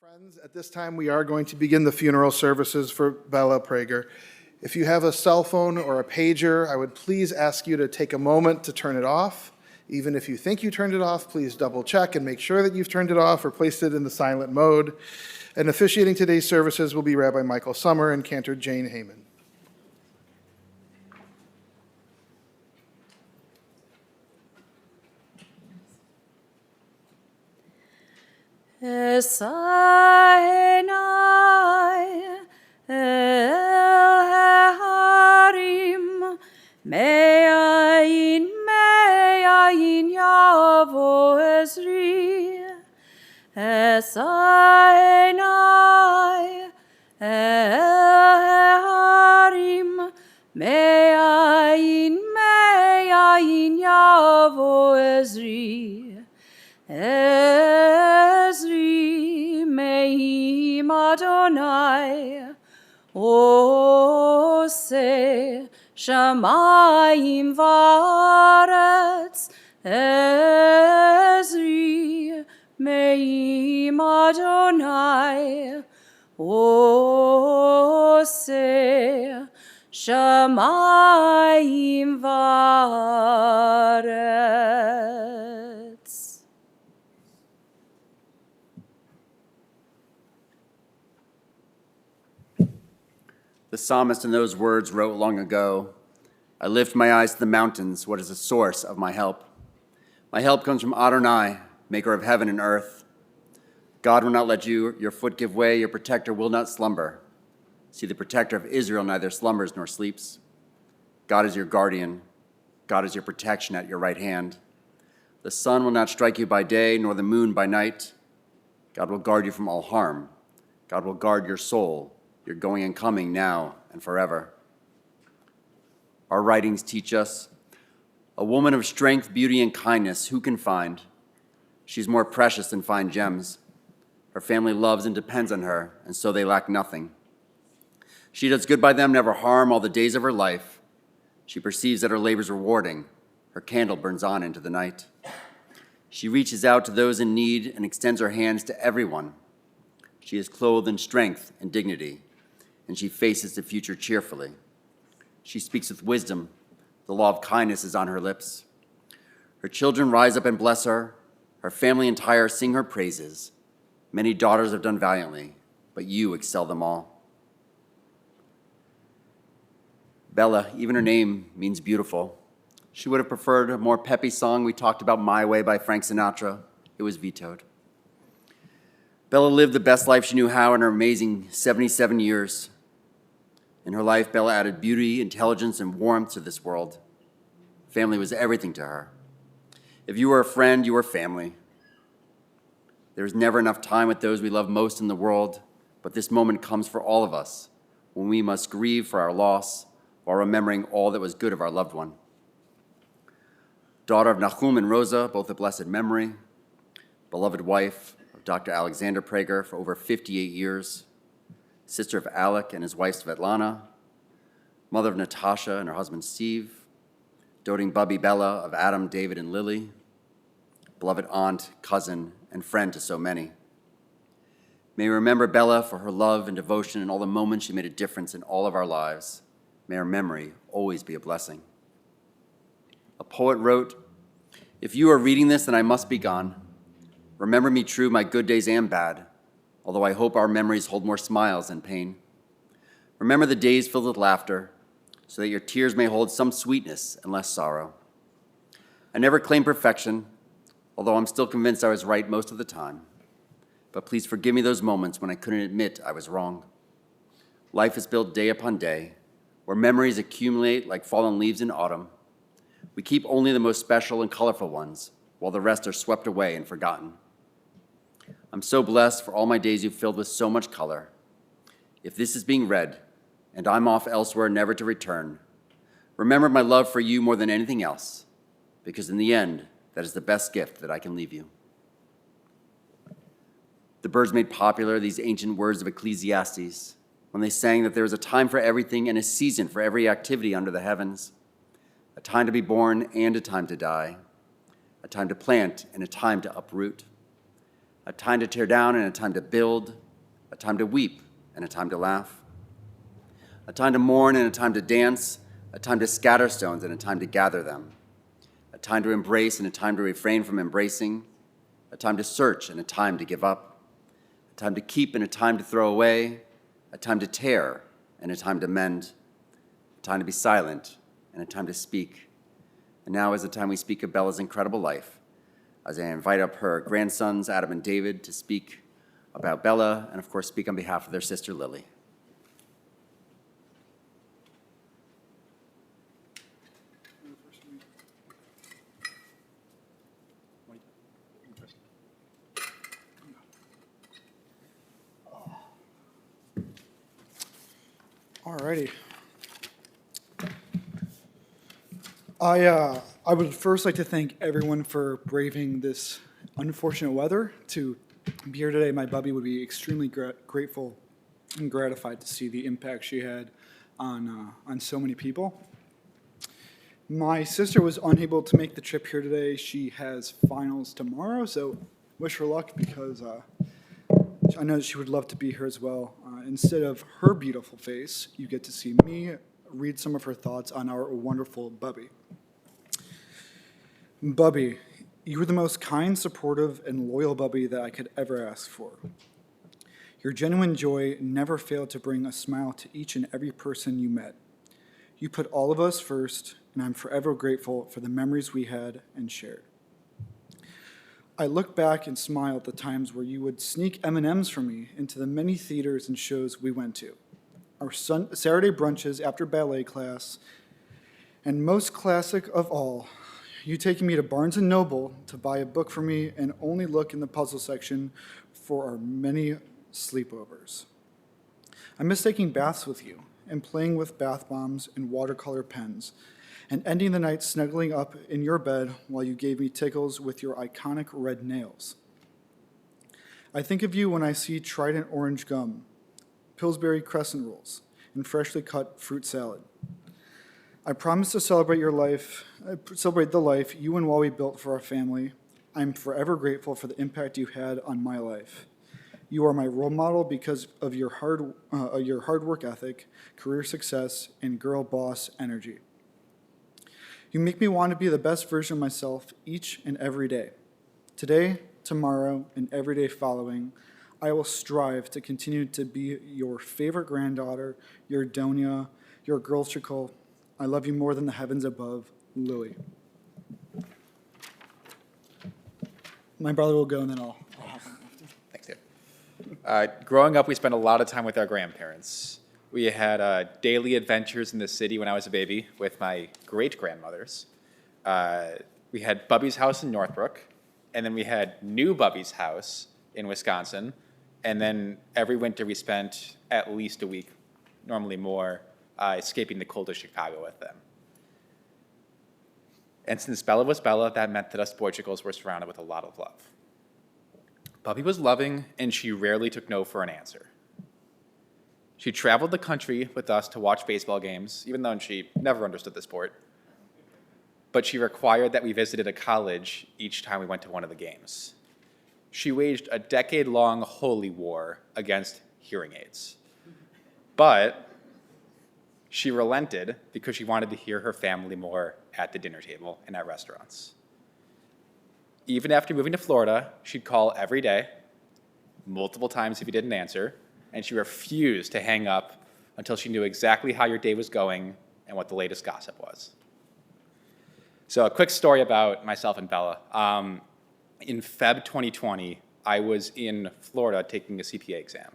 Friends, at this time we are going to begin the funeral services for Bella Prager. If you have a cell phone or a pager, I would please ask you to take a moment to turn it off. Even if you think you turned it off, please double check and make sure that you've turned it off or placed it in the silent mode. And officiating today's services will be Rabbi Michael Sommer and Cantor Jane Heyman. Esaenai el harim me'ayin yavo ezri Esaenai el harim me'ayin yavo ezri Ezri me'im Adonai Ose shamayim v'aretz Ezri me'im Adonai Ose shamayim v'aretz. The psalmist in those words wrote long ago, I lift my eyes to the mountains. What is the source of my help? My help comes from Adonai, maker of heaven and earth. God will not let your foot give way. Your protector will not slumber. See, the protector of Israel neither slumbers nor sleeps. God is your guardian. God is your protection at your right hand. The sun will not strike you by day, nor the moon by night. God will guard you from all harm. God will guard your soul. You're going and coming now and forever. Our writings teach us, a woman of strength, beauty, and kindness, who can find? She's more precious than fine gems. Her family loves and depends on her, and so they lack nothing. She does good by them, never harm, all the days of her life. She perceives that her labor is rewarding. Her candle burns on into the night. She reaches out to those in need and extends her hands to everyone. She is clothed in strength and dignity, and she faces the future cheerfully. She speaks with wisdom. The law of kindness is on her lips. Her children rise up and bless her. Her family entire sing her praises. Many daughters have done valiantly, but you excel them all. Bella, even her name means beautiful. She would have preferred a more peppy song. We talked about My Way by Frank Sinatra. It was vetoed. Bella lived the best life she knew how in her amazing 77 years. In her life, Bella added beauty, intelligence, and warmth to this world. Family was everything to her. If you were a friend, you were family. There is never enough time with those we love most in the world, but this moment comes for all of us when we must grieve for our loss while remembering all that was good of our loved one. Daughter of Nahum and Rosa, both of blessed memory, beloved wife of Dr. Alexander Prager for over 58 years, sister of Alec and his wife Svetlana, mother of Natasha and her husband Steve, doting Bubby Bella of Adam, David, and Lily, beloved aunt, cousin, and friend to so many. May we remember Bella for her love and devotion and all the moments she made a difference in all of our lives. May her memory always be a blessing. A poet wrote, if you are reading this, then I must be gone. Remember me true, my good days and bad, although I hope our memories hold more smiles than pain. Remember the days filled with laughter, so that your tears may hold some sweetness and less sorrow. I never claim perfection, although I'm still convinced I was right most of the time. But please forgive me those moments when I couldn't admit I was wrong. Life is built day upon day, where memories accumulate like fallen leaves in autumn. We keep only the most special and colorful ones, while the rest are swept away and forgotten. I'm so blessed for all my days you've filled with so much color. If this is being read, and I'm off elsewhere never to return, remember my love for you more than anything else, because in the end, that is the best gift that I can leave you. The Byrds made popular these ancient words of Ecclesiastes when they sang that there is a time for everything and a season for every activity under the heavens, a time to be born and a time to die, a time to plant and a time to uproot. a time to tear down and a time to build, a time to weep and a time to laugh, a time to mourn and a time to dance, a time to scatter stones and a time to gather them, a time to embrace and a time to refrain from embracing, a time to search and a time to give up, a time to keep and a time to throw away, a time to tear and a time to mend, a time to be silent and a time to speak. And now is the time we speak of Bella's incredible life, as I invite up her grandsons, Adam and David, to speak about Bella and, of course, speak on behalf of their sister, Lily. All righty. I would first like to thank everyone for braving this unfortunate weather to be here today. My bubby would be extremely grateful and gratified to see the impact she had on so many people. My sister was unable to make the trip here today. She has finals tomorrow, so wish her luck because I know that she would love to be here as well. Instead of her beautiful face, you get to see me read some of her thoughts on our wonderful Bubby. Bubby, you were the most kind, supportive, and loyal Bubby that I could ever ask for. Your genuine joy never failed to bring a smile to each and every person you met. You put all of us first, and I'm forever grateful for the memories we had and shared. I look back and smile at the times where you would sneak M&Ms from me into the many theaters and shows we went to, our Saturday brunches after ballet class, and most classic of all, you taking me to Barnes & Noble to buy a book for me and only look in the puzzle section for our many sleepovers. I miss taking baths with you and playing with bath bombs and watercolor pens, and ending the night snuggling up in your bed while you gave me tickles with your iconic red nails. I think of you when I see Trident orange gum, Pillsbury crescent rolls, and freshly cut fruit salad. I promise to celebrate the life you and Wally built for our family. I'm forever grateful for the impact you had on my life. You are my role model because of your hard work ethic, career success, and girl boss energy. You make me want to be the best version of myself each and every day. Today, tomorrow, and every day following, I will strive to continue to be your favorite granddaughter, your Donia, your girlchicle. I love you more than the heavens above, Lily. My brother will go, and then I'll hop on after. Thanks, Dave. Growing up, we spent a lot of time with our grandparents. We had daily adventures in the city when I was a baby with my great-grandmothers. We had Bubby's house in Northbrook, and then we had new Bubby's house in Wisconsin, and then every winter we spent at least a week, normally more, escaping the cold of Chicago with them. And since Bella was Bella, that meant that us Portugals were surrounded with a lot of love. Bubby was loving, and she rarely took no for an answer. She traveled the country with us to watch baseball games, even though she never understood the sport. But she required that we visited a college each time we went to one of the games. She waged a decade-long holy war against hearing aids. But she relented because she wanted to hear her family more at the dinner table and at restaurants. Even after moving to Florida, she'd call every day, multiple times if you didn't answer, and she refused to hang up until she knew exactly how your day was going and what the latest gossip was. So a quick story about myself and Bella. In Feb 2020, I was in Florida taking a CPA exam.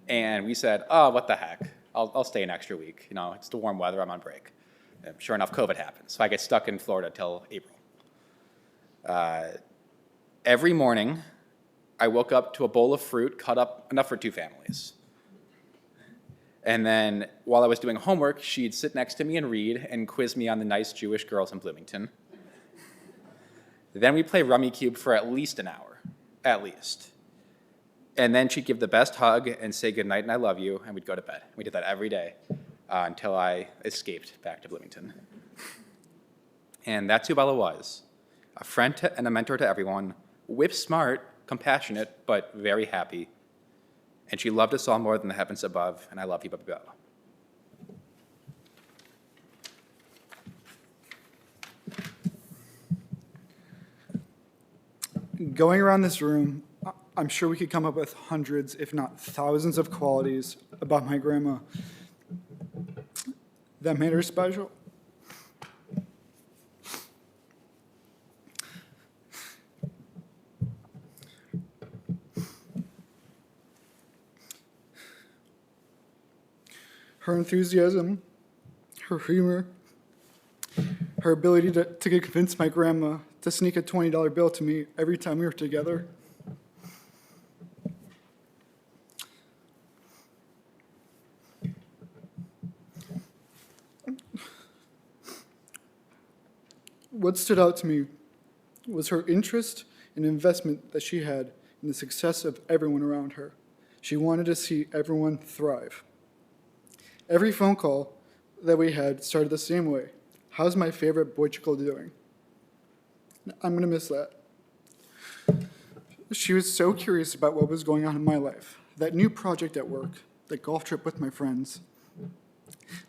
And we said, oh, what the heck? I'll stay an extra week. You know, it's the warm weather, I'm on break. And sure enough, COVID happened. So I get stuck in Florida till April. Every morning, I woke up to a bowl of fruit cut up enough for 2 families. And then while I was doing homework, she'd sit next to me and read and quiz me on the nice Jewish girls in Bloomington. Then we'd play Rummy Cube for at least an hour, at least. And then she'd give the best hug and say goodnight and I love you, and we'd go to bed. We did that every day until I escaped back to Bloomington. And that's who Bella was. A friend and a mentor to everyone, whip smart, compassionate, but very happy. And she loved us all more than the heavens above, and I love you, Puppy Bella. Going around this room, I'm sure we could come up with hundreds, if not thousands, of qualities about my grandma that made her special. Her enthusiasm, her humor, her ability to convince my grandma to sneak a $20 bill to me every time we were together. What stood out to me was her interest and investment that she had in the success of everyone around her. She wanted to see everyone thrive. Every phone call that we had started the same way. How's my favorite boy chico doing? I'm gonna miss that. She was so curious about what was going on in my life, that new project at work, the golf trip with my friends,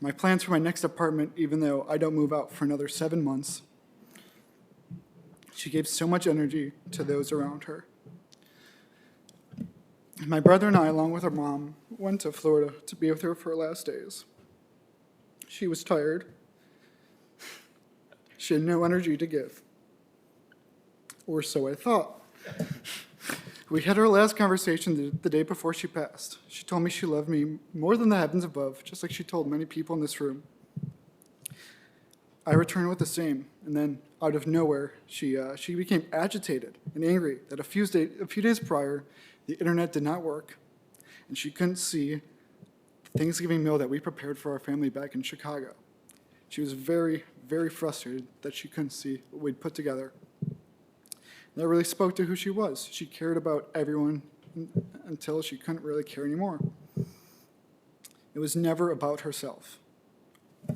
my plans for my next apartment, even though I don't move out for another 7 months. She gave so much energy to those around her. My brother and I, along with her mom, went to Florida to be with her for her last days. She was tired. She had no energy to give. Or so I thought. We had our last conversation the day before she passed. She told me she loved me more than the heavens above, just like she told many people in this room. I returned with the same, and then out of nowhere, she became agitated and angry that a few days prior, the internet did not work, and she couldn't see the Thanksgiving meal that we prepared for our family back in Chicago. She was very, very frustrated that she couldn't see what we'd put together. That really spoke to who she was. She cared about everyone until she couldn't really care anymore. It was never about herself.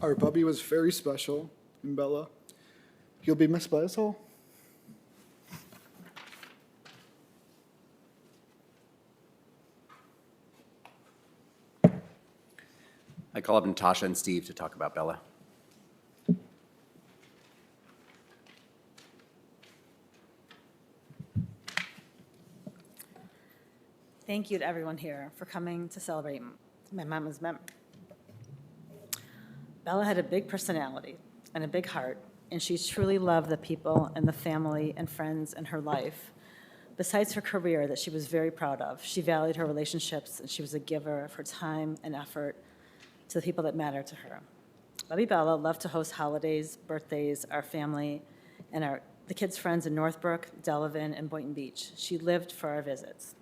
Our Bubby was very special, and Bella, you'll be missed by us all. I call up Natasha and Steve to talk about Bella. Thank you to everyone here for coming to celebrate my mama's memory. Bella had a big personality and a big heart, and she truly loved the people and the family and friends in her life. Besides her career that she was very proud of, she valued her relationships, and she was a giver of her time and effort to the people that mattered to her. Bubby Bella loved to host holidays, birthdays, our family, and the kids' friends in Northbrook, Delavan, and Boynton Beach. She lived for our visits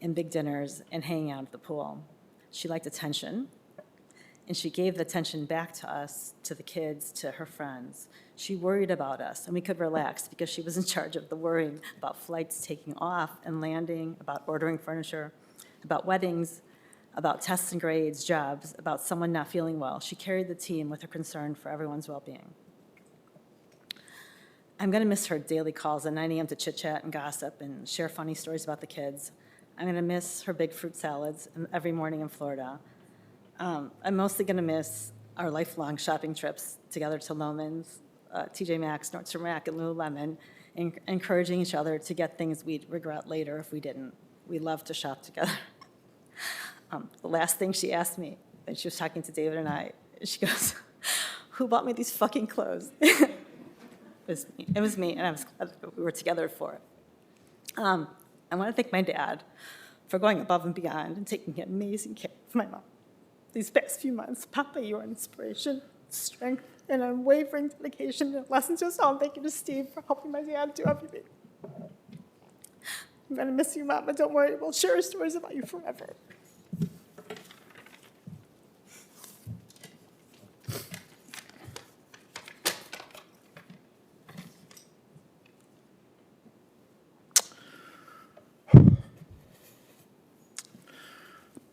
and big dinners and hanging out at the pool. She liked attention, and she gave the attention back to us, to the kids, to her friends. She worried about us, and we could relax because she was in charge of the worrying about flights taking off and landing, about ordering furniture, about weddings, about tests and grades, jobs, about someone not feeling well. She carried the team with her concern for everyone's well-being. I'm gonna miss her daily calls at 9 a.m. to chit-chat and gossip and share funny stories about the kids. I'm gonna miss her big fruit salads every morning in Florida. I'm mostly gonna miss our lifelong shopping trips together to Loman's, TJ Maxx, Nordstrom Rack, and Lululemon, encouraging each other to get things we'd regret later if we didn't. We love to shop together. The last thing she asked me, when she was talking to David and I, she goes, "Who bought me these fucking clothes?" It was me, and I was glad that we were together for it. I want to thank my dad for going above and beyond and taking amazing care of my mom. These past few months, Papa, you are an inspiration, strength, and unwavering dedication and lessons to us all. And thank you to Steve for helping my dad do everything. I'm going to miss you, Mama. Don't worry. We'll share stories about you forever.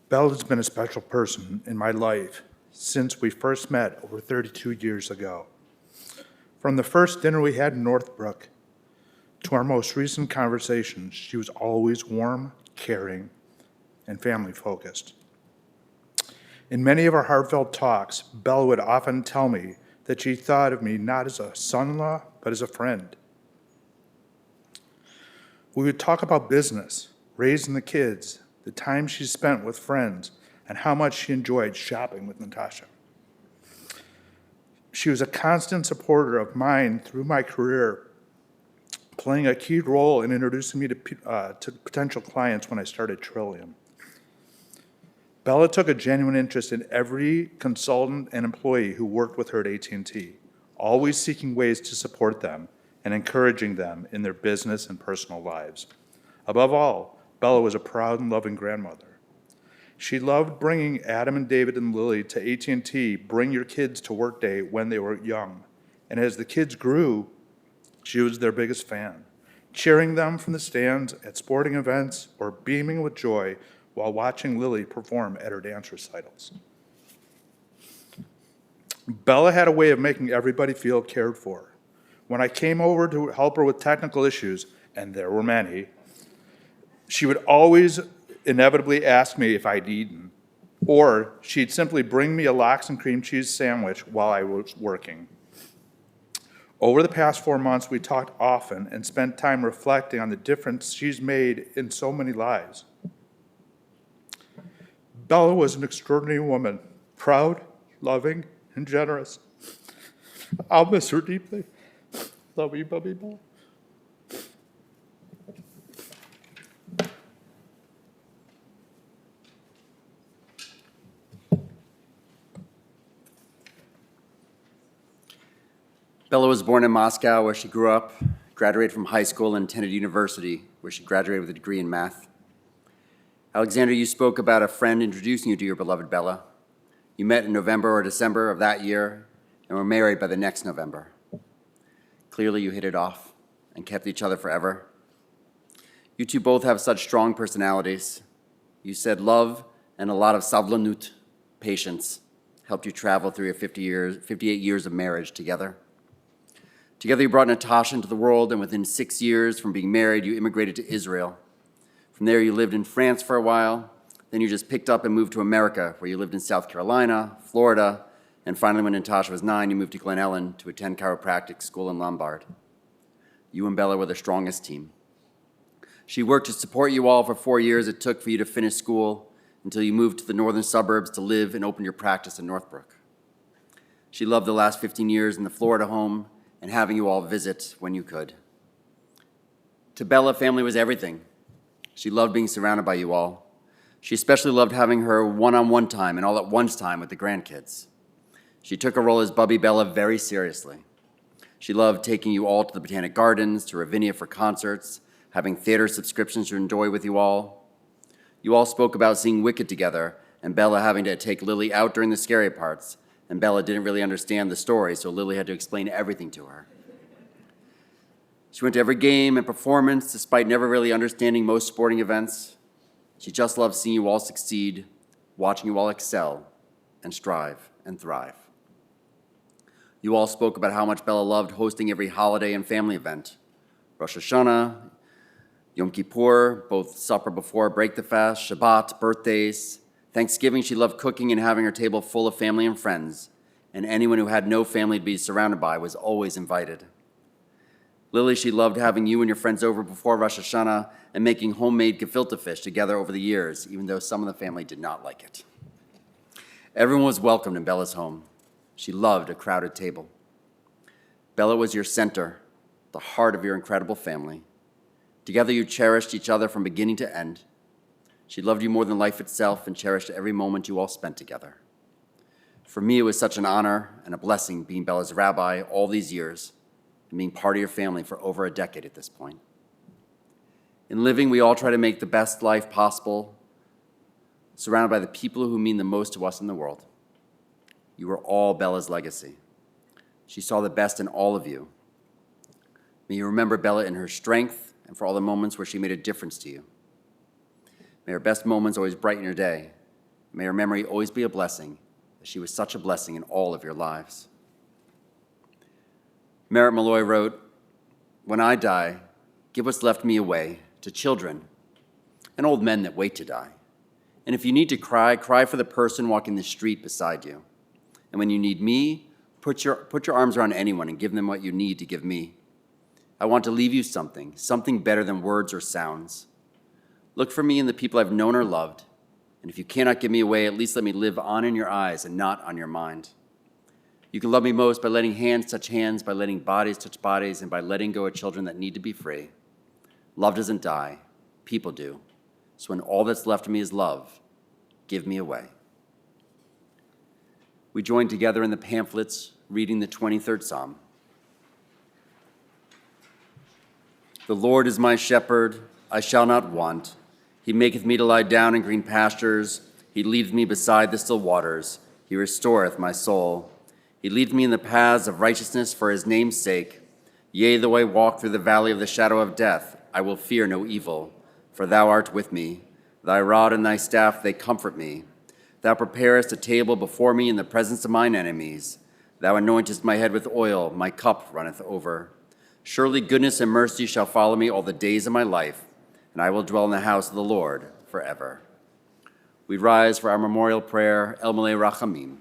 Bella's been a special person in my life since we first met over 32 years ago. From the first dinner we had in Northbrook, to our most recent conversations, she was always warm, caring, and family-focused. In many of our heartfelt talks, Bella would often tell me that she thought of me not as a son-in-law, but as a friend. We would talk about business, raising the kids, the time she spent with friends, and how much she enjoyed shopping with Natasha. She was a constant supporter of mine through my career, playing a key role in introducing me to potential clients when I started Trillium. Bella took a genuine interest in every consultant and employee who worked with her at AT&T, always seeking ways to support them and encouraging them in their business and personal lives. Above all, Bella was a proud and loving grandmother. She loved bringing Adam and David and Lily to AT&T Bring Your Kids to Work Day when they were young. And as the kids grew, she was their biggest fan, cheering them from the stands at sporting events or beaming with joy while watching Lily perform at her dance recitals. Bella had a way of making everybody feel cared for. When I came over to help her with technical issues, and there were many, she would always inevitably ask me if I'd eaten, or she'd simply bring me a lox and cream cheese sandwich while I was working. Over the past 4 months, we talked often and spent time reflecting on the difference she's made in so many lives. Bella was an extraordinary woman, proud, loving, and generous. I'll miss her deeply. Love you, Bubby Bella. Bella was born in Moscow, where she grew up, graduated from high school, and attended university, where she graduated with a degree in math. Alexander, you spoke about a friend introducing you to your beloved Bella. You met in November or December of that year and were married by the next November. Clearly, you hit it off and kept each other forever. You two both have such strong personalities. You said love and a lot of savlanut, patience, helped you travel through your 58 years of marriage together. Together, you brought Natasha into the world, and within 6 years from being married, you immigrated to Israel. From there, you lived in France for a while. Then you just picked up and moved to America, where you lived in South Carolina, Florida, and finally, when Natasha was 9, you moved to Glen Ellen to attend chiropractic school in Lombard. You and Bella were the strongest team. She worked to support you all for 4 years it took for you to finish school until you moved to the northern suburbs to live and open your practice in Northbrook. She loved the last 15 years in the Florida home and having you all visit when you could. To Bella, family was everything. She loved being surrounded by you all. She especially loved having her one-on-one time and all-at-once time with the grandkids. She took her role as Bubby Bella very seriously. She loved taking you all to the Botanic Gardens, to Ravinia for concerts, having theater subscriptions to enjoy with you all. You all spoke about seeing Wicked together, and Bella having to take Lily out during the scary parts, and Bella didn't really understand the story, so Lily had to explain everything to her. She went to every game and performance, despite never really understanding most sporting events. She just loved seeing you all succeed, watching you all excel, and strive and thrive. You all spoke about how much Bella loved hosting every holiday and family event. Rosh Hashanah, Yom Kippur, both supper before, break the fast, Shabbat, birthdays. Thanksgiving, she loved cooking and having her table full of family and friends, and anyone who had no family to be surrounded by was always invited. Lily, she loved having you and your friends over before Rosh Hashanah and making homemade gefilte fish together over the years, even though some of the family did not like it. Everyone was welcomed in Bella's home. She loved a crowded table. Bella was your center, the heart of your incredible family. Together you cherished each other from beginning to end. She loved you more than life itself and cherished every moment you all spent together. For me, it was such an honor and a blessing being Bella's rabbi all these years and being part of your family for over a decade at this point. In living, we all try to make the best life possible, surrounded by the people who mean the most to us in the world. You are all Bella's legacy. She saw the best in all of you. May you remember Bella in her strength and for all the moments where she made a difference to you. May her best moments always brighten your day. May her memory always be a blessing, as she was such a blessing in all of your lives. Merritt Malloy wrote, "When I die, Give what's left me away to children and old men that wait to die. And if you need to cry, cry for the person walking the street beside you. And when you need me, put your arms around anyone and give them what you need to give me. I want to leave you something better than words or sounds. Look for me in the people I've known or loved. And if you cannot give me away, at least let me live on in your eyes and not on your mind. You can love me most by letting hands touch hands, by letting bodies touch bodies, and by letting go of children that need to be free. Love doesn't die. People do. So when all that's left of me is love, give me away. We join together in the pamphlets, reading the 23rd Psalm. The Lord is my shepherd, I shall not want. He maketh me to lie down in green pastures. He leadeth me beside the still waters. He restoreth my soul. He leadeth me in the paths of righteousness for his name's sake. Yea, though I walk through the valley of the shadow of death, I will fear no evil, for thou art with me. Thy rod and thy staff, they comfort me. Thou preparest a table before me in the presence of mine enemies. Thou anointest my head with oil, my cup runneth over. Surely goodness and mercy shall follow me all the days of my life, and I will dwell in the house of the Lord forever. We rise for our memorial prayer, El Malei Rachamim.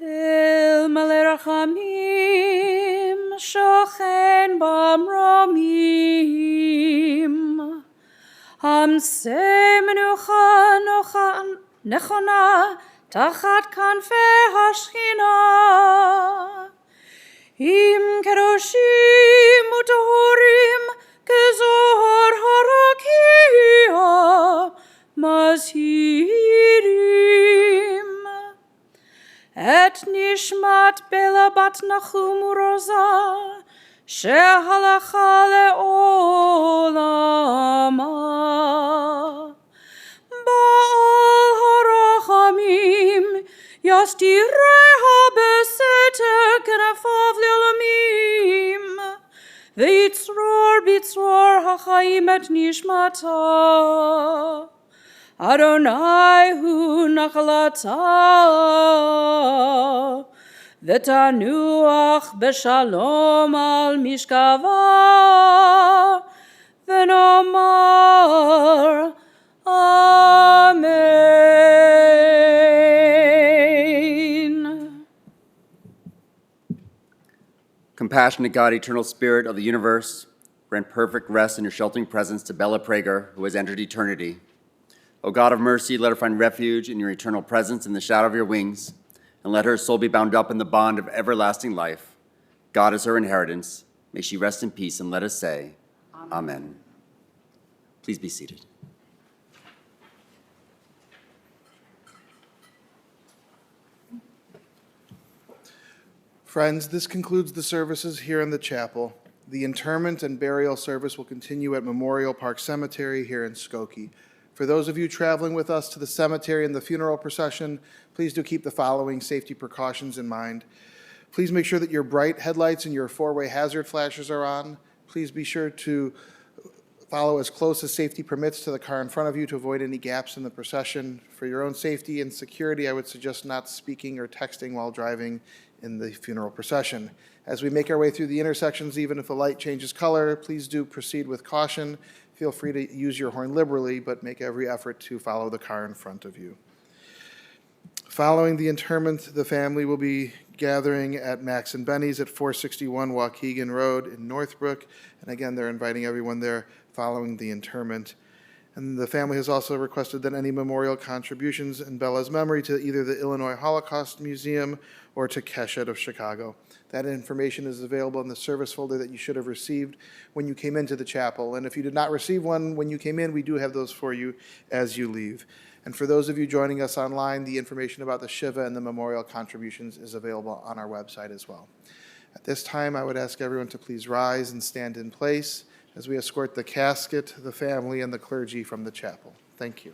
El Malei Rachamim, shochen bamromim. Hamse menucha nechona tachat kanfe hashchina. Im kedoshim utohorim kezohar harakia mazhirim. Et nishmat Bela bat Nachum Rosa, shehalacha le'olama. Ba'al harachamim, yastireha beseter kenafav le'olamim. V'itzror b'itzror hachaim et nishmata. Adonai hu nachalata, v'tanuach b'shalom al mishkava, v'nomar Amen. Compassionate God, eternal Spirit of the universe, grant perfect rest in your sheltering presence to Bella Prager, who has entered eternity. O God of mercy, let her find refuge in your eternal presence in the shadow of your wings, and let her soul be bound up in the bond of everlasting life. God is her inheritance. May she rest in peace, and let us say, Amen. Please be seated. Friends, this concludes the services here in the chapel. The interment and burial service will continue at Memorial Park Cemetery here in Skokie. For those of you traveling with us to the cemetery and the funeral procession, please do keep the following safety precautions in mind. Please make sure that your bright headlights and your four-way hazard flashes are on. Please be sure to follow as close as safety permits to the car in front of you to avoid any gaps in the procession. For your own safety and security, I would suggest not speaking or texting while driving in the funeral procession. As we make our way through the intersections, even if a light changes color, please do proceed with caution. Feel free to use your horn liberally, but make every effort to follow the car in front of you. Following the interment, the family will be gathering at Max and Benny's at 461 Waukegan Road in Northbrook. And again, they're inviting everyone there following the interment. And the family has also requested that any memorial contributions in Bella's memory to either the Illinois Holocaust Museum or to Keshet of Chicago. That information is available in the service folder that you should have received when you came into the chapel. And if you did not receive one when you came in, we do have those for you as you leave. And for those of you joining us online, the information about the Shiva and the memorial contributions is available on our website as well. At this time, I would ask everyone to please rise and stand in place as we escort the casket, the family, and the clergy from the chapel. Thank you.